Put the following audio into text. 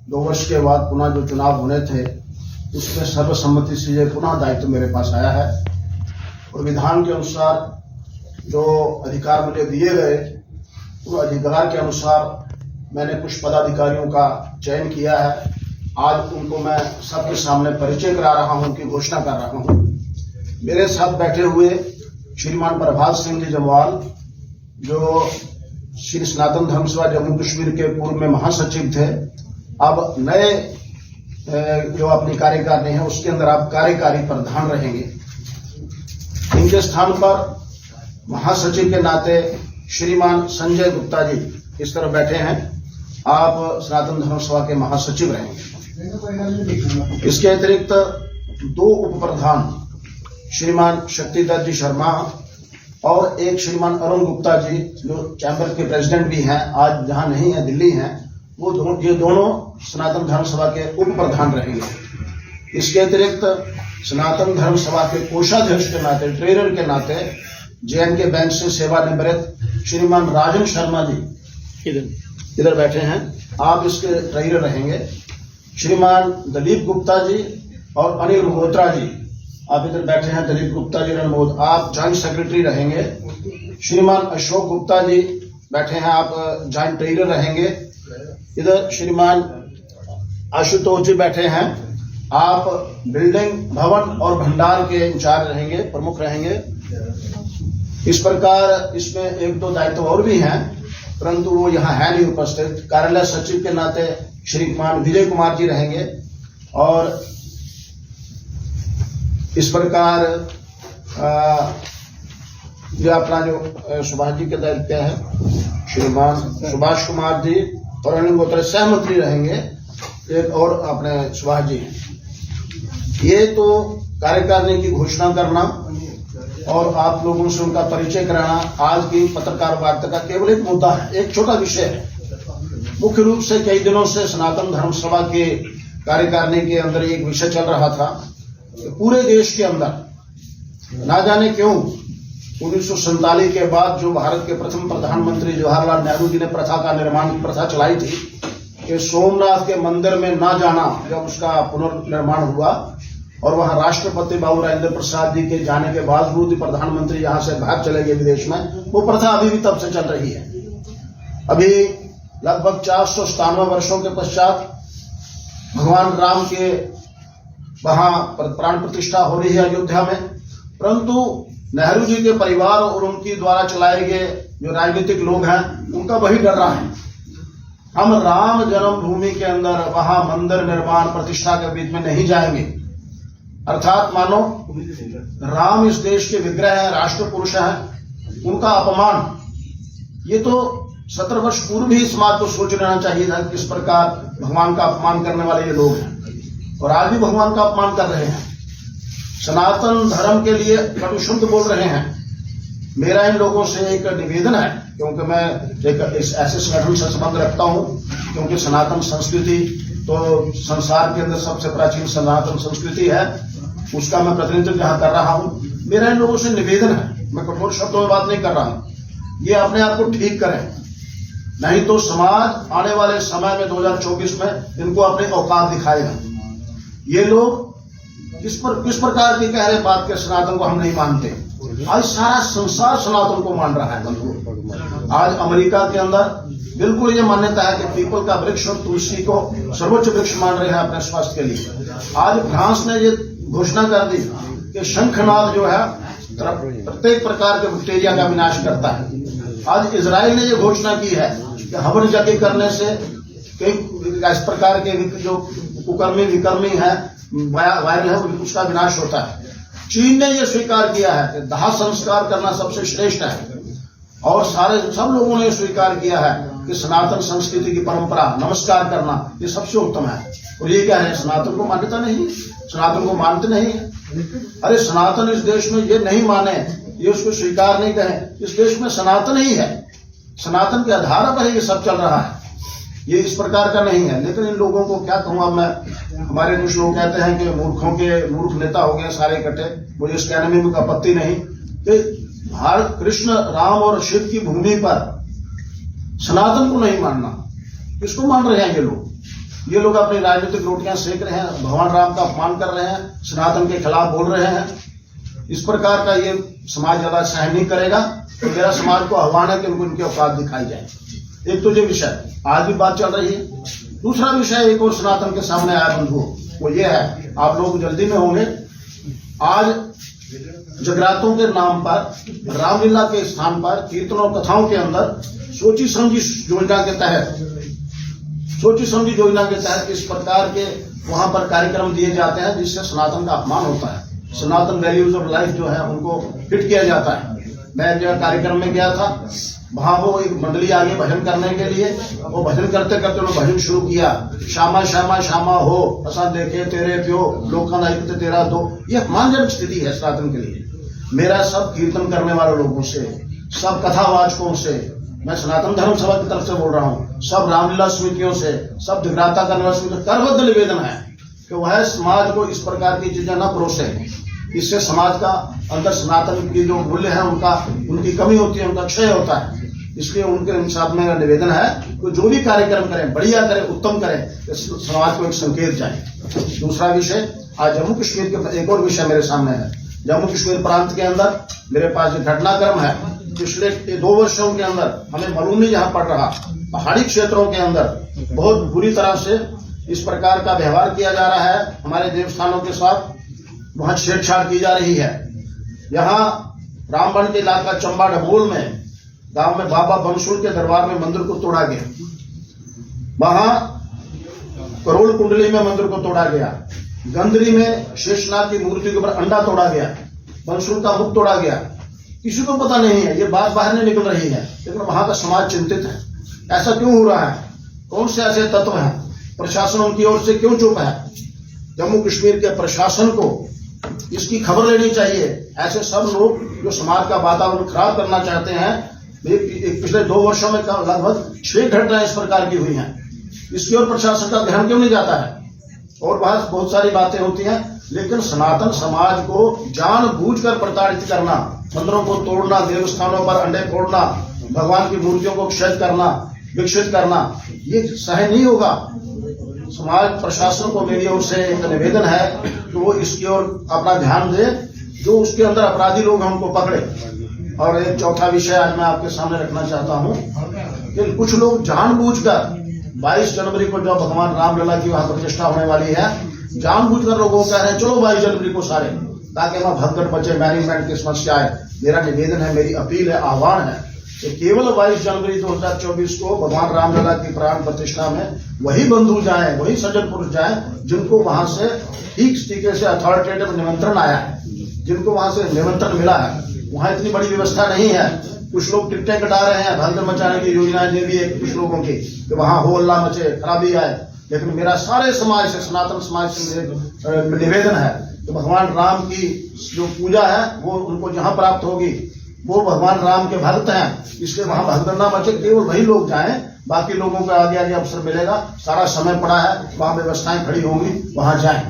2 वर्ष के बाद पुनः जो चुनाव होने थे उसमें सर्वसम्मति से ये पुनः दायित्व मेरे पास आया है और विधान के अनुसार जो अधिकार मुझे दिए गए उस अधिकार के अनुसार मैंने कुछ पदाधिकारियों का चयन किया है। आज उनको मैं सबके सामने परिचय करा रहा हूं, उनकी घोषणा कर रहा हूं। मेरे साथ बैठे हुए श्रीमान प्रभात सिंह जी जमवाल, जो श्री सनातन धर्म सभा जम्मू कश्मीर के पूर्व में महासचिव थे, अब नए जो अपनी कार्यकारिणी है उसके अंदर आप कार्यकारी प्रधान रहेंगे। इनके स्थान पर महासचिव के नाते श्रीमान संजय गुप्ता जी इस तरफ बैठे हैं, आप सनातन धर्म सभा के महासचिव रहेंगे। इसके अतिरिक्त 2 उप प्रधान श्रीमान शक्तिदत्त जी शर्मा और एक श्रीमान अरुण गुप्ता जी जो चैम्बर के प्रेसिडेंट भी हैं, आज जहां नहीं है दिल्ली हैं, ये दोनों सनातन धर्म सभा के उप प्रधान रहेंगे। इसके अतिरिक्त सनातन धर्म सभा के कोषाध्यक्ष के नाते, ट्रेजरर के नाते JNK बैंक से सेवानिवृत्त श्रीमान राजन शर्मा जी इधर बैठे हैं, आप इसके ट्रेजरर रहेंगे। श्रीमान दलीप गुप्ता जी और अनिल मल्होत्रा जी आप इधर बैठे हैं, दलीप गुप्ता जी, रणमोद, आप जॉइंट सेक्रेटरी रहेंगे। श्रीमान अशोक गुप्ता जी बैठे हैं, आप जॉइंट ट्रेजरर रहेंगे। इधर श्रीमान आशुतोष जी बैठे हैं, आप बिल्डिंग, भवन और भंडार के इंचार्ज रहेंगे, प्रमुख रहेंगे। इस प्रकार इसमें 1-2 दायित्व और भी हैं, परंतु वो यहाँ है नहीं उपस्थित। कार्यालय सचिव के नाते श्रीमान विजय कुमार जी रहेंगे और इस प्रकार जो अपना जो सुभाष जी के दायित्व है, श्रीमान सुभाष कुमार जी और अनिल गोत्र सहमंत्री रहेंगे, एक और अपने सुभाष जी हैं। ये तो कार्यकारिणी की घोषणा करना और आप लोगों से उनका परिचय कराना आज की पत्रकार वार्ता का केवल एक मुद्दा है, एक छोटा विषय है। मुख्य रूप से कई दिनों से सनातन धर्म सभा के कार्यकारिणी के अंदर एक विषय चल रहा था। पूरे देश के अंदर ना जाने क्यों 1947 के बाद जो भारत के प्रथम प्रधानमंत्री जवाहरलाल नेहरू जी ने प्रथा चलाई थी कि सोमनाथ के मंदिर में ना जाना, जब उसका पुनर्निर्माण हुआ और वहां राष्ट्रपति बाबू राजेंद्र प्रसाद जी के जाने के बावजूद प्रधानमंत्री यहां से भाग चले गए विदेश में, वो प्रथा अभी भी तब से चल रही है। अभी लगभग 497 वर्षों के पश्चात भगवान राम के वहां प्राण प्रतिष्ठा हो रही है अयोध्या में, परंतु नेहरू जी के परिवार और उनकी द्वारा चलाए गए जो राजनीतिक लोग हैं उनका वही डर रहा है। हम राम जन्मभूमि के अंदर वहां मंदिर निर्माण प्रतिष्ठा के बीच में नहीं जाएंगे, अर्थात मानो राम इस देश के विग्रह है, राष्ट्र पुरुष है, उनका अपमान। ये तो 17 वर्ष पूर्व भी इस बात को सोच लेना चाहिए था किस प्रकार भगवान का अपमान करने वाले ये लोग हैं और आज भी भगवान का अपमान कर रहे हैं, सनातन धर्म के लिए कटुशब्द बोल रहे हैं। मेरा इन लोगों से एक निवेदन है, क्योंकि मैं एक ऐसे संगठन से संबंध रखता हूं, क्योंकि सनातन संस्कृति तो संसार के अंदर सबसे प्राचीन सनातन संस्कृति है, उसका मैं प्रतिनिधित्व यहाँ कर रहा हूं। मेरा इन लोगों से निवेदन है, मैं कठोर शब्दों में बात नहीं कर रहा हूं, ये अपने आप को ठीक करें, नहीं तो समाज आने वाले समय में 2024 में इनको अपने औकात दिखाएगा। ये लोग किस प्रकार की कह रहे बात के सनातन को हम नहीं मानते। आज सारा संसार सनातन को मान रहा है। आज अमेरिका के अंदर बिल्कुल ये मान्यता है कि पीपल का वृक्ष और तुलसी को सर्वोच्च वृक्ष मान रहे हैं अपने स्वास्थ्य के लिए। आज फ्रांस ने ये घोषणा कर दी कि शंखनाद जो है प्रत्येक प्रकार के बैक्टीरिया का विनाश करता है। आज इजराइल ने ये घोषणा की है कि हवन यज्ञ करने से कई इस प्रकार के जो कुकर्मी विकर्मी है, वायरल है, उसका विनाश होता है। चीन ने यह स्वीकार किया है कि दाह संस्कार करना सबसे श्रेष्ठ है और सब लोगों ने स्वीकार किया है कि सनातन संस्कृति की परंपरा नमस्कार करना ये सबसे उत्तम है। और ये क्या है, सनातन को मान्यता नहीं, सनातन को मानते नहीं। अरे सनातन इस देश में ये नहीं माने, ये उसको स्वीकार नहीं करें, इस देश में सनातन ही है, सनातन के आधार पर ये सब चल रहा है, ये इस प्रकार का नहीं है। लेकिन इन लोगों को क्या कहूँ अब मैं, हमारे कुछ लोग कहते हैं कि मूर्ख नेता हो गए सारे इकट्ठे, मुझे इस कहने में आपत्ति नहीं कि भारत कृष्ण राम और शिव की भूमि पर सनातन को नहीं मानना, किसको मान रहे हैं ये लोग? ये लोग अपनी राजनीतिक रोटियां सेक रहे हैं, भगवान राम का अपमान कर रहे हैं, सनातन के खिलाफ बोल रहे हैं। इस प्रकार का ये समाज ज्यादा सहन नहीं करेगा। तो मेरा समाज को आह्वान है कि उनको इनके औकात दिखाई जाए। एक तो ये विषय आज भी बात चल रही है। दूसरा विषय एक और सनातन के सामने आया बंधुओं, वो ये है, आप लोग जल्दी में होंगे, आज जगरातों के नाम पर, रामलीला के स्थान पर, कीर्तनों कथाओं के अंदर सोची समझी योजना के तहत इस प्रकार के वहां पर कार्यक्रम दिए जाते हैं जिससे सनातन का अपमान होता है। सनातन वैल्यूज ऑफ लाइफ जो है उनको हिट किया जाता है। मैं एक जगह कार्यक्रम में गया था, वहां वो एक मंडली आगे भजन करने के लिए, वो भजन करते करते उन्होंने भजन शुरू किया, श्यामा श्यामा श्यामा हो असा देखे तेरे प्यो लोका नायक तेरा दो। ये अपमानजनक स्थिति है सनातन के लिए। मेरा सब कीर्तन करने वाले लोगों से, सब कथावाचकों से, मैं सनातन धर्म सभा की तरफ से बोल रहा हूँ, सब रामलीला समितियों से, सब जगराता करने वाली समितियों, करबद्ध निवेदन है कि वह समाज को इस प्रकार की चीजें न परोसे। इससे समाज का अंदर सनातन की जो मूल्य है उनकी कमी होती है, उनका क्षय होता है। इसलिए उनके साथ में निवेदन है कि जो भी कार्यक्रम करें, बढ़िया करें, उत्तम करें, समाज को एक संकेत जाए। दूसरा विषय, आज जम्मू कश्मीर के एक और विषय मेरे सामने है। जम्मू कश्मीर प्रांत के अंदर मेरे पास एक घटनाक्रम है। पिछले 2 वर्षों के अंदर हमें मालूम नहीं जहां पड़ रहा, पहाड़ी क्षेत्रों के अंदर बहुत बुरी तरह से इस प्रकार का व्यवहार किया जा रहा है हमारे देवस्थानों के साथ। वहां छेड़छाड़ की जा रही है। यहाँ रामबन के इलाका चंबा ढबोल में गांव में बाबा बंसुल के दरबार में मंदिर को तोड़ा गया। वहां करोड़ कुंडली में मंदिर को तोड़ा गया। गंदरी में शेषनाग की मूर्ति के ऊपर अंडा तोड़ा गया। बंसुल का मुख तोड़ा गया। किसी को पता नहीं है, ये बात बाहर नहीं निकल रही है, लेकिन वहां का समाज चिंतित है। ऐसा क्यों हो रहा है? कौन से ऐसे तत्व हैं? प्रशासन उनकी ओर से क्यों चुप है? जम्मू कश्मीर के प्रशासन को इसकी खबर लेनी चाहिए। ऐसे सब लोग जो समाज का वातावरण खराब करना चाहते हैं, पिछले 2 वर्षों में लगभग 6 घटनाएं इस प्रकार की हुई हैं। इसकी ओर प्रशासन का ध्यान क्यों नहीं जाता है? और बहुत सारी बातें होती हैं, लेकिन सनातन समाज को जानबूझकर प्रताड़ित करना, मंदिरों को तोड़ना, देवस्थानों पर अंडे फोड़ना, भगवान की मूर्तियों को क्षय करना, विकसित करना, ये सहन नहीं होगा। समाज प्रशासन को मेरी ओर से एक निवेदन है कि वो इसकी ओर अपना ध्यान दे, जो उसके अंदर अपराधी लोग हैं उनको पकड़े। और एक चौथा विषय आज मैं आपके सामने रखना चाहता हूं कि कुछ लोग जानबूझकर 22 जनवरी को जब भगवान रामलला की वहां प्रतिष्ठा होने वाली है, जानबूझकर लोगों को कह रहे हैं चलो 22 जनवरी को सारे, ताकि वहां भगदड़ बचे, मैनेजमेंट की समस्या आए। मेरा निवेदन है, मेरी अपील है, आह्वान है कि केवल 22 जनवरी 2024 को भगवान रामलला की प्राण प्रतिष्ठा में वही बंधु जाएं, वही सज्जन पुरुष जाएं जिनको वहां से ठीक तरीके से अथॉरिटेटिव निमंत्रण आया है, जिनको वहां से निमंत्रण मिला है। वहां इतनी बड़ी व्यवस्था नहीं है। कुछ लोग टिकटें कटा रहे हैं, भगदड़ मचाने की योजनाएं दे दी है कुछ लोगों की कि वहां हो हल्ला मचे, खराबी आए। लेकिन मेरा सारे समाज से, सनातन समाज से निवेदन है कि भगवान राम की जो पूजा है वो उनको जहां प्राप्त होगी, वो भगवान राम के भक्त हैं, इसलिए वहां भगदड़ ना मचे, केवल वही लोग जाएं, बाकी लोगों को आगे आगे अवसर मिलेगा। सारा समय पड़ा है, वहां व्यवस्थाएं खड़ी होंगी, वहां जाएं।